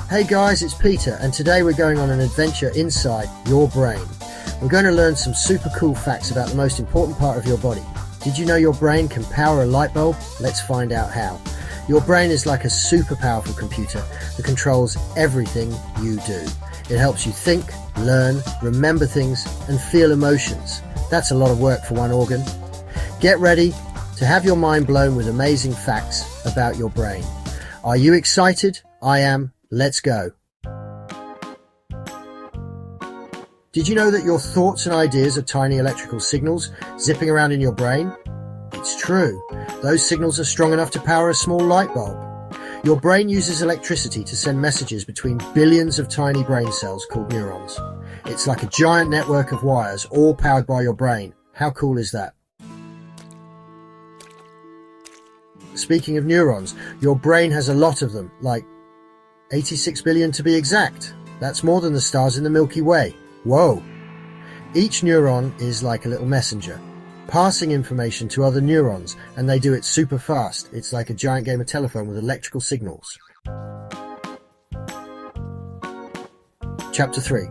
Hey guys, it's Peter, and today we're going on an adventure inside your brain. We're going to learn some super cool facts about the most important part of your body. Did you know your brain can power a light bulb? Let's find out how. Your brain is like a super powerful computer that controls everything you do. It helps you think, learn, remember things, and feel emotions. That's a lot of work for one organ. Get ready to have your mind blown with amazing facts about your brain. Are you excited? I am. Let's go. Did you know that your thoughts and ideas are tiny electrical signals zipping around in your brain? It's true. Those signals are strong enough to power a small light bulb. Your brain uses electricity to send messages between billions of tiny brain cells called neurons. It's like a giant network of wires, all powered by your brain. How cool is that? Speaking of neurons, your brain has a lot of them, like 86 billion to be exact. That's more than the stars in the Milky Way. Whoa! Each neuron is like a little messenger, passing information to other neurons, and they do it super fast. It's like a giant game of telephone with electrical signals. Chapter 3.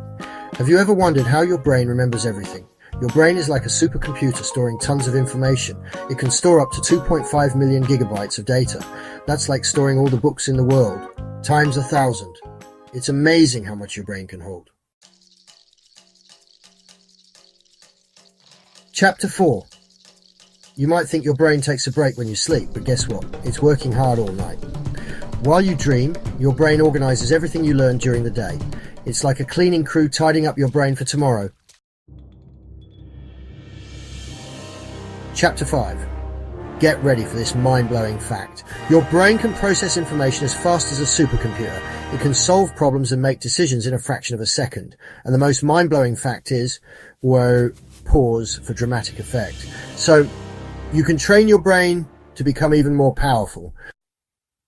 Have you ever wondered how your brain remembers everything? Your brain is like a supercomputer storing tons of information. It can store up to 2.5 million gigabytes of data. That's like storing all the books in the world, times 1,000. It's amazing how much your brain can hold. Chapter 4. You might think your brain takes a break when you sleep, but guess what? It's working hard all night. While you dream, your brain organizes everything you learned during the day. It's like a cleaning crew tidying up your brain for tomorrow. Chapter 5. Get ready for this mind-blowing fact. Your brain can process information as fast as a supercomputer. It can solve problems and make decisions in a fraction of a second. And the most mind-blowing fact is, whoa, pause for dramatic effect. So, you can train your brain to become even more powerful.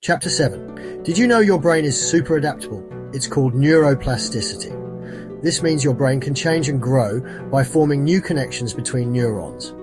Chapter 7. Did you know your brain is super adaptable? It's called neuroplasticity. This means your brain can change and grow by forming new connections between neurons.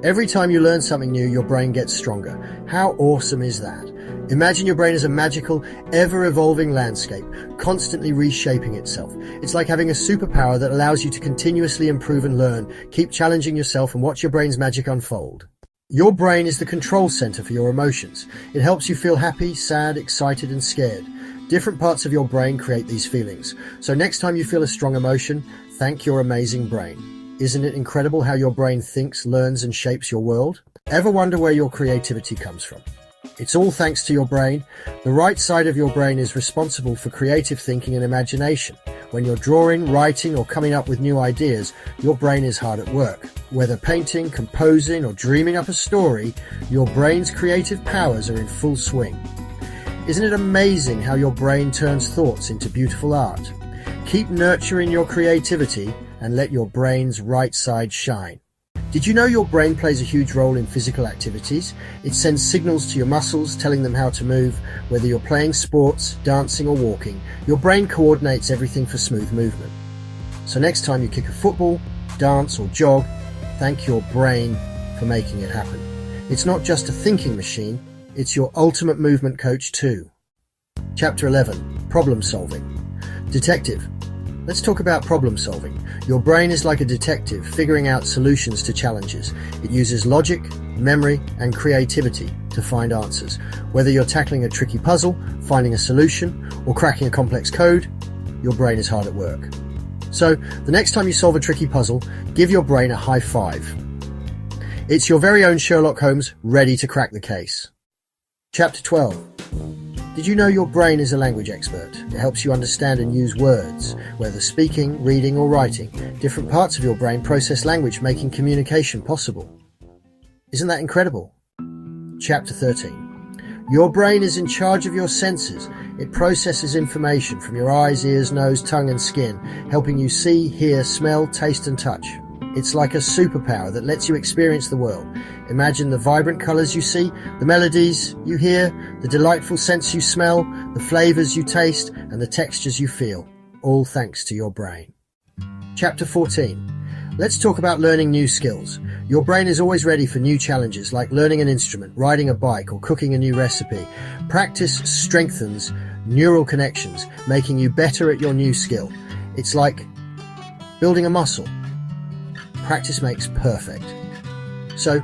Every time you learn something new, your brain gets stronger. How awesome is that? Imagine your brain as a magical, ever-evolving landscape, constantly reshaping itself. It's like having a superpower that allows you to continuously improve and learn, keep challenging yourself, and watch your brain's magic unfold. Your brain is the control center for your emotions. It helps you feel happy, sad, excited, and scared. Different parts of your brain create these feelings. So next time you feel a strong emotion, thank your amazing brain. Isn't it incredible how your brain thinks, learns, and shapes your world? Ever wonder where your creativity comes from? It's all thanks to your brain. The right side of your brain is responsible for creative thinking and imagination. When you're drawing, writing, or coming up with new ideas, your brain is hard at work. Whether painting, composing, or dreaming up a story, your brain's creative powers are in full swing. Isn't it amazing how your brain turns thoughts into beautiful art? Keep nurturing your creativity and let your brain's right side shine. Did you know your brain plays a huge role in physical activities? It sends signals to your muscles telling them how to move. Whether you're playing sports, dancing, or walking, your brain coordinates everything for smooth movement. So next time you kick a football, dance, or jog, thank your brain for making it happen. It's not just a thinking machine, it's your ultimate movement coach too. Chapter 11. Problem solving. Detective. Let's talk about problem solving. Your brain is like a detective figuring out solutions to challenges. It uses logic, memory, and creativity to find answers. Whether you're tackling a tricky puzzle, finding a solution, or cracking a complex code, your brain is hard at work. So, the next time you solve a tricky puzzle, give your brain a high five. It's your very own Sherlock Holmes, ready to crack the case. Chapter 12. Did you know your brain is a language expert? It helps you understand and use words. Whether speaking, reading, or writing, different parts of your brain process language, making communication possible. Isn't that incredible? Chapter 13. Your brain is in charge of your senses. It processes information from your eyes, ears, nose, tongue, and skin, helping you see, hear, smell, taste, and touch. It's like a superpower that lets you experience the world. Imagine the vibrant colors you see, the melodies you hear, the delightful scents you smell, the flavors you taste, and the textures you feel, all thanks to your brain. Chapter 14. Let's talk about learning new skills. Your brain is always ready for new challenges, like learning an instrument, riding a bike, or cooking a new recipe. Practice strengthens neural connections, making you better at your new skill. It's like building a muscle. Practice makes perfect. So,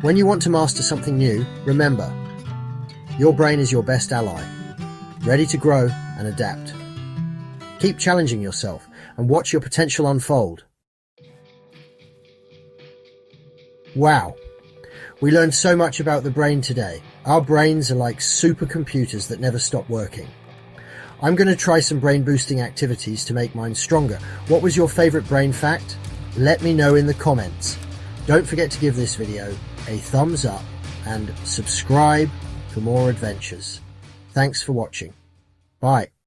when you want to master something new, remember, your brain is your best ally, ready to grow and adapt. Keep challenging yourself and watch your potential unfold. Wow, we learned so much about the brain today. Our brains are like supercomputers that never stop working. I'm going to try some brain boosting activities to make mine stronger. What was your favorite brain fact? Let me know in the comments. Don't forget to give this video a thumbs up and subscribe for more adventures. Thanks for watching. Bye.